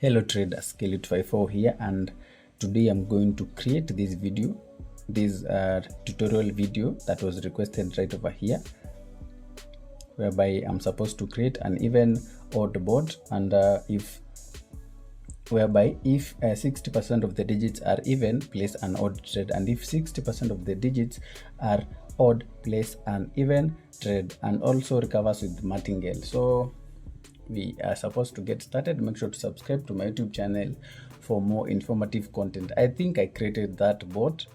Hello traders, Kelly254 here, and today I'm going to create this tutorial video that was requested right over here, whereby I'm supposed to create an even odd board, and if 60% of the digits are even, place an odd trade, and if 60% of the digits are odd, place an even trade, and also recovers with Martingale. So we are supposed to get started. Make sure to subscribe to my YouTube channel for more informative content. I think I created that bot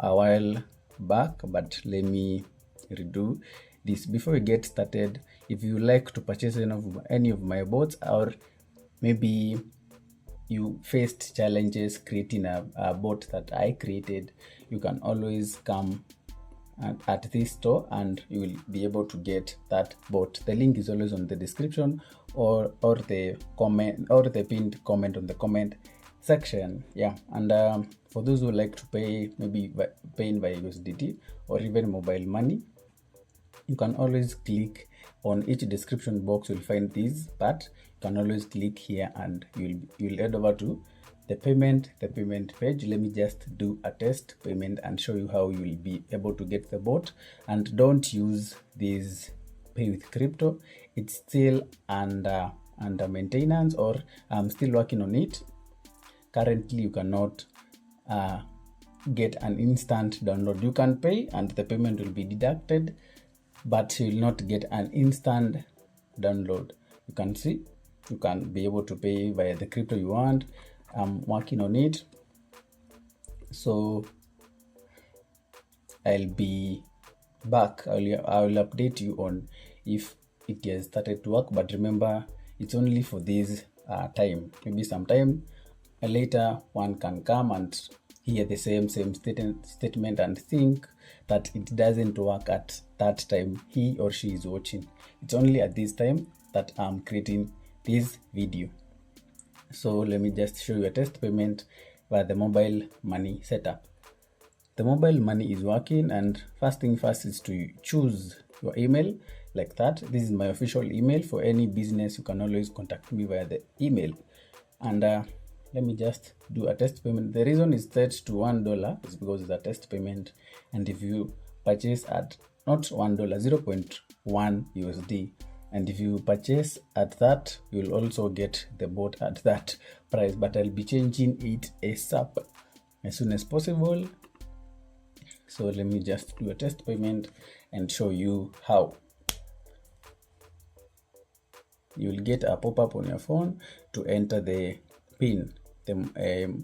a while back, but let me redo this. Before we get started, if you like to purchase any of my bots, or maybe you faced challenges creating a bot that I created, you can always come at this store and you will be able to get that bot. The link is always on the description or the comment or the pinned comment on the comment section. Yeah, and for those who like to pay, maybe paying by USDT or even mobile money, you can always click on each description box. You'll find this part. You can always click here and you'll head over to the payment page. Let me just do a test payment and show you how you will be able to get the bot. And don't use this pay with crypto. It's still under maintenance, or I'm still working on it. Currently you cannot get an instant download. You can pay and the payment will be deducted, but you will not get an instant download. You can see, you can be able to pay via the crypto you want. I'm working on it, so I'll be back. I will update you on if it has started to work, but remember, it's only for this time. Maybe sometime later one can come and hear the same statement and think that it doesn't work at that time he or she is watching. It's only at this time that I'm creating this video. So let me just show you a test payment via the mobile money setup. The mobile money is working, and first thing first is to choose your email like that. This is my official email. For any business, you can always contact me via the email. And let me just do a test payment. The reason it's set to $1 is because it's a test payment, and if you purchase at not $1, 0.1 USD, and if you purchase at that, you'll also get the bot at that price. But I'll be changing it ASAP, as soon as possible. So let me just do a test payment and show you how. You'll get a pop-up on your phone to enter the PIN, the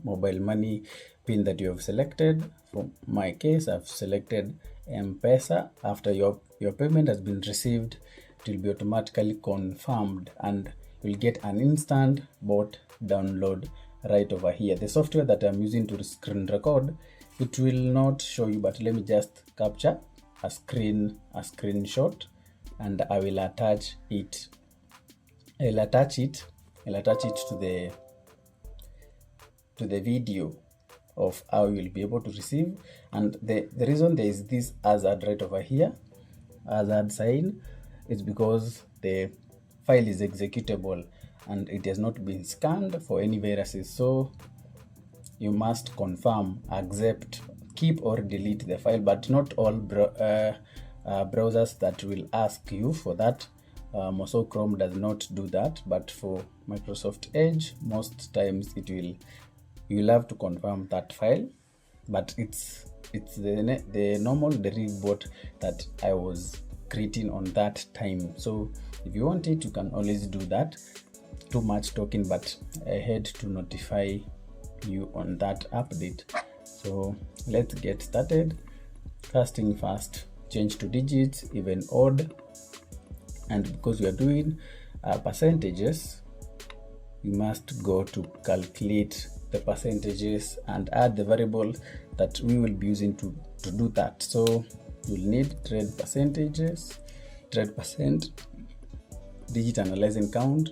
mobile money PIN that you have selected. For my case, I've selected M-Pesa. After your payment has been received, it will be automatically confirmed and you'll get an instant bot download right over here. The software that I'm using to screen record, it will not show you, but let me just capture a screenshot and I will attach it. I'll attach it to the video of how you'll be able to receive. And the reason there is this hazard right over here, hazard sign, is because the file is executable and it has not been scanned for any viruses. So you must confirm, accept, keep or delete the file, but not all browsers that will ask you for that. Also Chrome does not do that, but for Microsoft Edge, most times you will have to confirm that file. But it's the normal Deriv bot that I was creating on that time. So if you want it, you can always do that. Too much talking, but I had to notify you on that update. So let's get started. First thing first, change to digits, even odd. And because we are doing percentages, we must go to calculate the percentages and add the variable that we will be using to do that. So you'll need trade percentages, trade percent, digit analyzing count,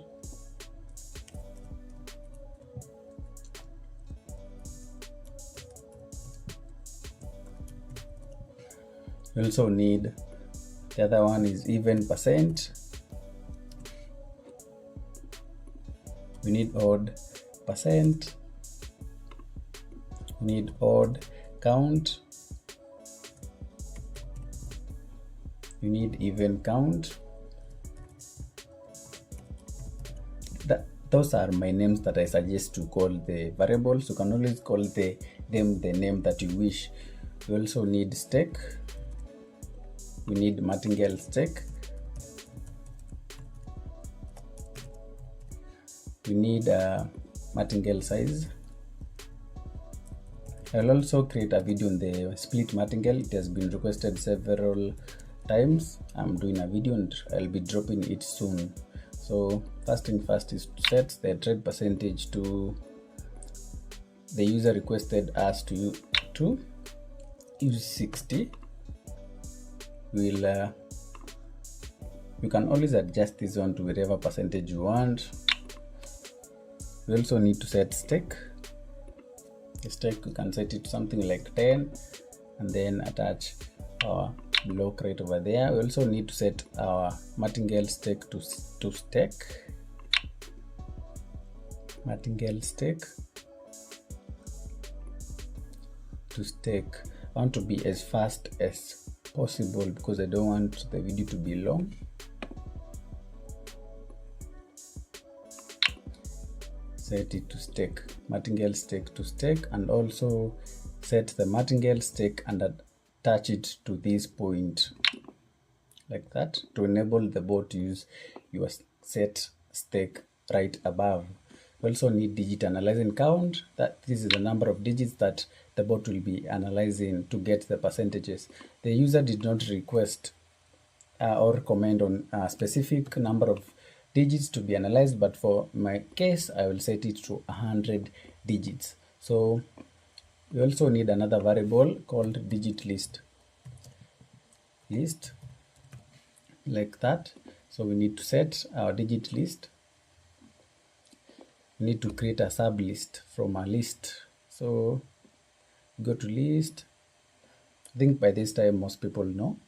you also need, the other one is even percent, we need odd, percent, we need odd count, you need even count. Those are my names that I suggest to call the variables. You can always call them the name that you wish. We also need stake, we need martingale stake, we need martingale size. I'll also create a video on the split martingale. It has been requested several times. I'm doing a video and I'll be dropping it soon. So first thing first is to set the trade percentage to the user requested us to use 60. You can always adjust this one to whatever percentage you want. We also need to set stake. The stake, you can set it to something like 10 and then attach our block right over there. We also need to set our martingale stake to stake. Martingale stake to stake. I want to be as fast as possible because I don't want the video to be long. Set it to stake, martingale stake to stake, and also set the martingale stake and attach it to this point like that to enable the bot to use your set stake right above. We also need digit analyzing count. That this is the number of digits that the bot will be analyzing to get the percentages. The user did not request or comment on a specific number of digits to be analyzed, but for my case I will set it to 100 digits. So we also need another variable called digit list like that. So we need to set our digit list. We need to create a sub list from a list. So go to list. I think by this time most people know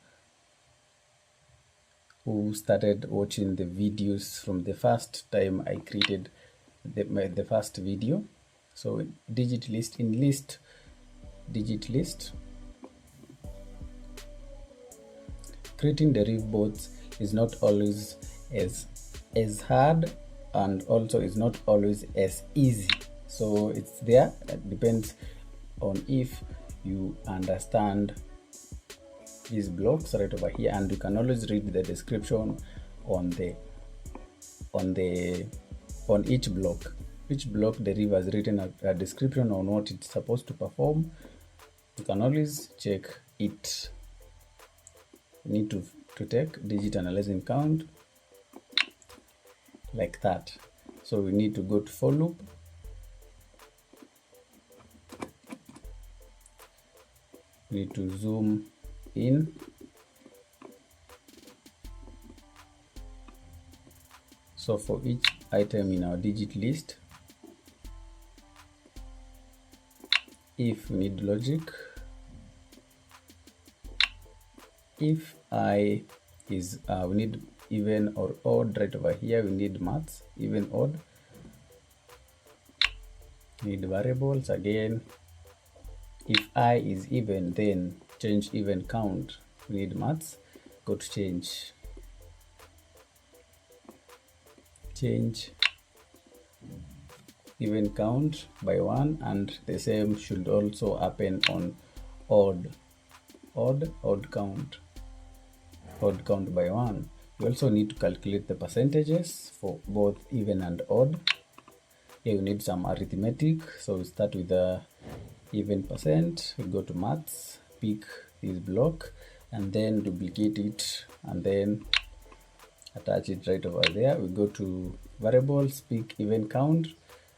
who started watching the videos from the first time I created the first video. So digit list, in list, digit list. Creating Deriv bots is not always as hard and also is not always as easy. So it's there, it depends on if you understand these blocks right over here, and you can always read the description on each block. Each block Deriv has written a description on what it's supposed to perform. You can always check it. You need to take digit analyzing count like that. So we need to go to for loop. We need to zoom in. So for each item in our digit list, if we need logic, if I is we need even or odd right over here, we need maths, even, odd. Need variables again. If I is even, then change even count. We need maths. Go to change even count by 1, and the same should also happen on odd count by 1. We also need to calculate the percentages for both even and odd. Here we need some arithmetic, so we start with the even percent. We go to maths, pick this block and then duplicate it and then attach it right over there. We go to variables, pick even count.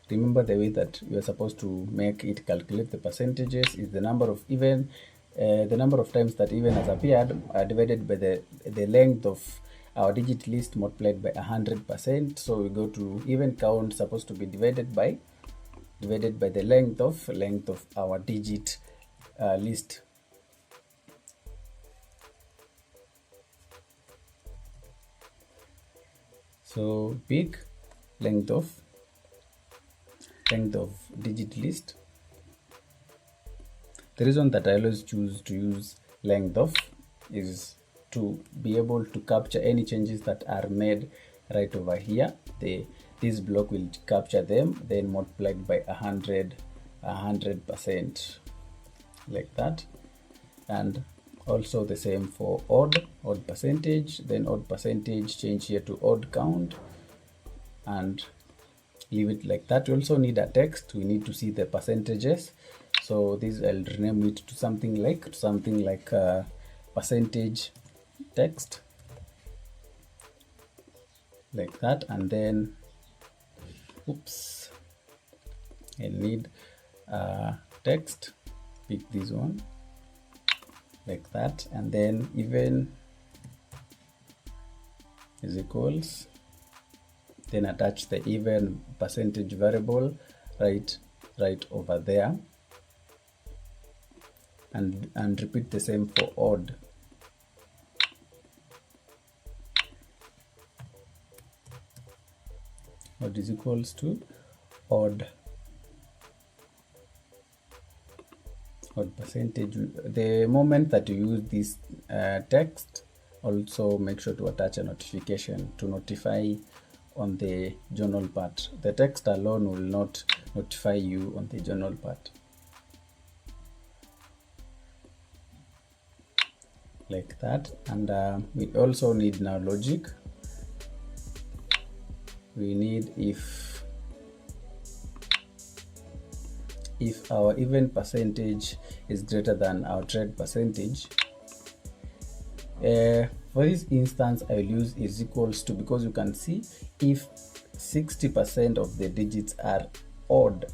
Remember, the way that you are supposed to make it calculate the percentages is the number of even, the number of times that even has appeared divided by the length of our digit list multiplied by 100%. So we go to even count, supposed to be divided by the length of our digit list. So pick length of length of digit list. The reason that I always choose to use length of is to be able to capture any changes that are made right over here. This block will capture them, then multiplied by 100%, like that. And also the same for odd percentage, then odd percentage, change here to odd count and leave it like that. We also need a text. We need to see the percentages. So this, I'll rename it to something like percentage text, like that. And then I need text, pick this one, like that. And then even is equals, then attach the even percentage variable right over there, and repeat the same for odd. Odd is equals to odd percentage. The moment that you use this text, also make sure to attach a notification to notify on the journal part. The text alone will not notify you on the journal part, like that. And we also need now logic. We need if our even percentage is greater than our trade percentage. For this instance, I'll use is equals to, because you can see if 60% of the digits are odd,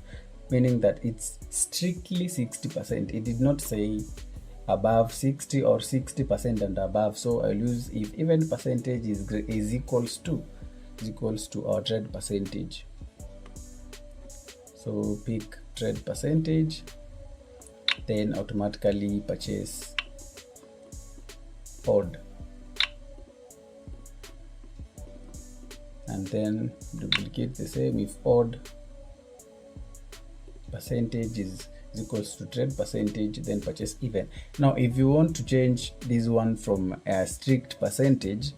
meaning that it's strictly 60%. It did not say above 60 or 60% and above. So I'll use if even percentage is equals to our trade percentage. So pick trade percentage, then automatically purchase odd, and then duplicate the same. If odd percentage is equals to trade percentage, then purchase even. Now if you want to change this one from a strict percentage,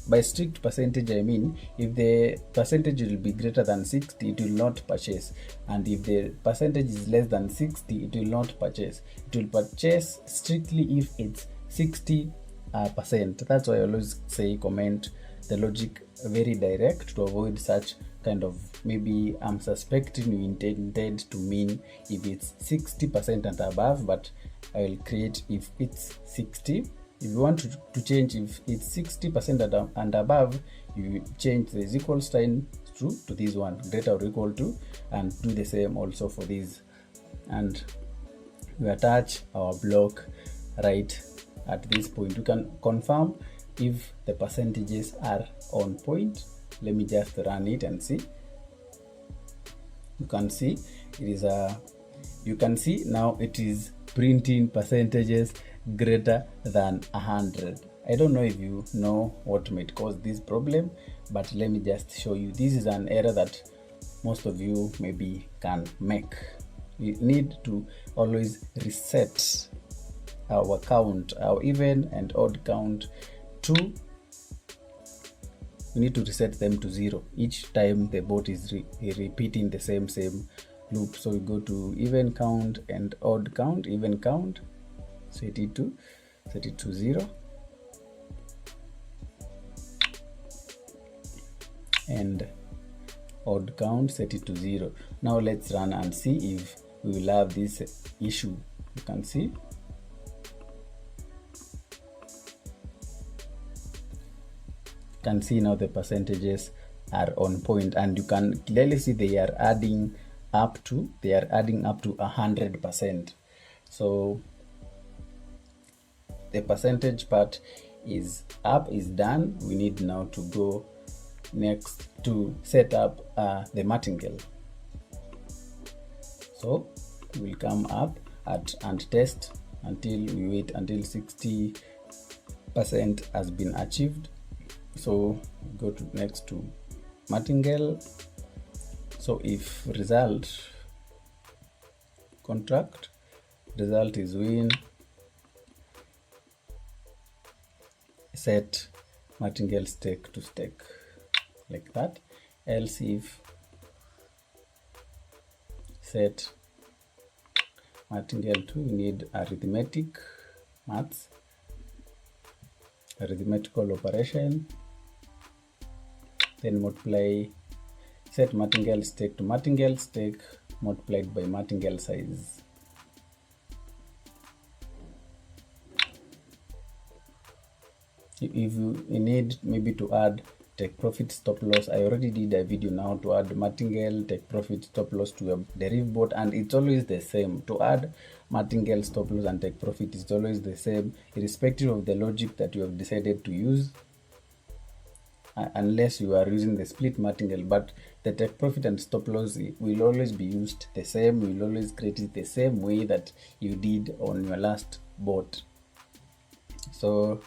by strict percentage I mean if the percentage will be greater than 60, it will not purchase, and if the percentage is less than 60, it will not purchase. It will purchase strictly if it's 60%. That's why I always say comment the logic very direct to avoid such kind of, maybe I'm suspecting you intended to mean if it's 60% and above, but I will create if it's 60. If you want to change if it's 60% and above, you change the equal sign to this one, greater or equal to, and do the same also for this. And we attach our block right at this point. You can confirm if the percentages are on point. Let me just run it and see. You can see it is you can see now it is printing percentages greater than 100. I don't know if you know what might cause this problem, but let me just show you. This is an error that most of you maybe can make. We need to always reset our count, our even and odd count to, we need to reset them to 0 each time the bot is repeating the same loop. So we go to even count and odd count. Even count, set it to 0, and odd count, set it to 0. Now let's run and see if we will have this issue. You can see now the percentages are on point, and you can clearly see they are adding up to 100%. So the percentage part is done. We need now to go next to set up the Martingale. So we'll come up and test until we wait until 60% has been achieved. So go to next to Martingale. So if result contract result is win, set martingale stake to stake like that. Else if set martingale to, we need arithmetical operation, then multiply set martingale stake to martingale stake multiplied by martingale size. If you need maybe to add take profit stop loss, I already did a video now to add martingale take profit stop loss to a Deriv bot, and it's always the same. To add martingale stop loss and take profit is always the same, irrespective of the logic that you have decided to use, unless you are using the split martingale. But the take profit and stop loss will always be used the same. You will always create it the same way that you did on your last bot. So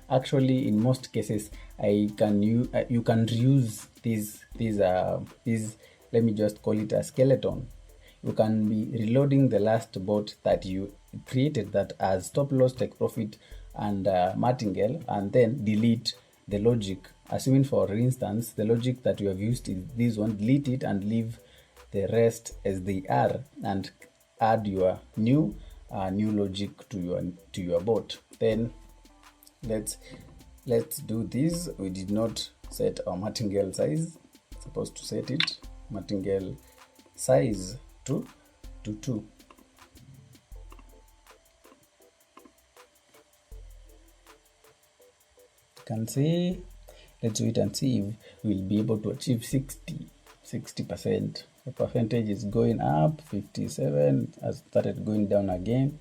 actually, in most cases, you can reuse these let me just call it a skeleton. You can be reloading the last bot that you created that as stop loss, take profit, and martingale, and then delete the logic. Assuming, for instance, the logic that you have used is this one, delete it and leave the rest as they are, and add your new logic to your bot. Then let's do this. We did not set our martingale size. Supposed to set it martingale size to 2. You can see, let's wait and see if we'll be able to achieve 60%. The percentage is going up. 57 has started going down again.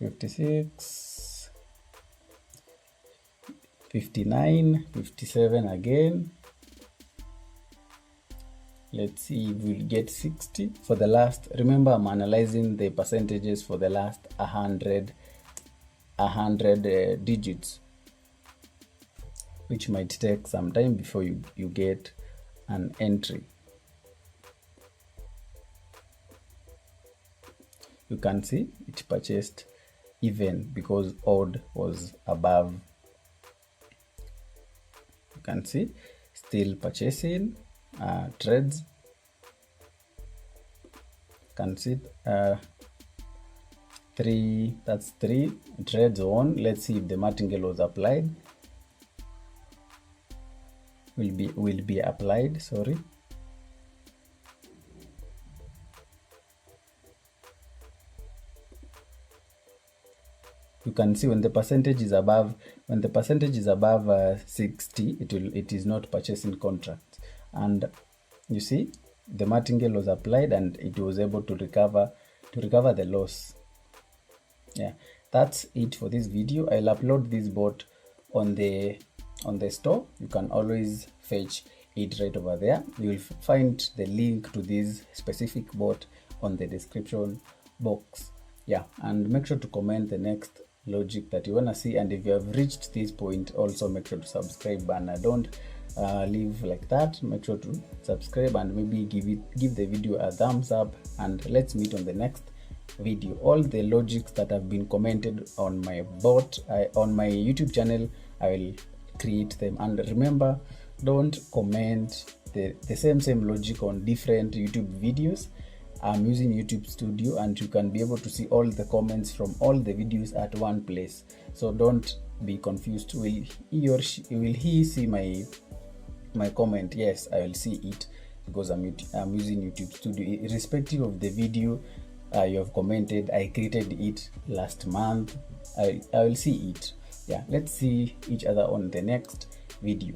56, 59, 57 again. Let's see if we'll get 60 for the last. Remember, I'm analyzing the percentages for the last 100 digits, which might take some time before you get an entry. You can see it purchased even because odd was above. You can see still purchasing trades. You can see 3 trades on. Let's see if the martingale was applied. Will be applied, sorry. You can see when the percentage is above 60, it is not purchasing contracts. And you see the martingale was applied and it was able to recover the loss. Yeah, that's it for this video. I'll upload this bot on the store. You can always fetch it right over there. You will find the link to this specific bot on the description box. Yeah, and make sure to comment the next logic that you want to see, and if you have reached this point, also make sure to subscribe, and don't leave like that. Make sure to subscribe and maybe give the video a thumbs up, and let's meet on the next video. All the logics that have been commented on my bot on my YouTube channel, I will create them. And remember, don't comment the same logic on different YouTube videos. I'm using YouTube Studio, and you can be able to see all the comments from all the videos at one place. So don't be confused. Will he see my comment? Yes, I will see it because I'm using YouTube Studio. Irrespective of the video you have commented, I created it last month. I will see it. Yeah, let's see each other on the next video.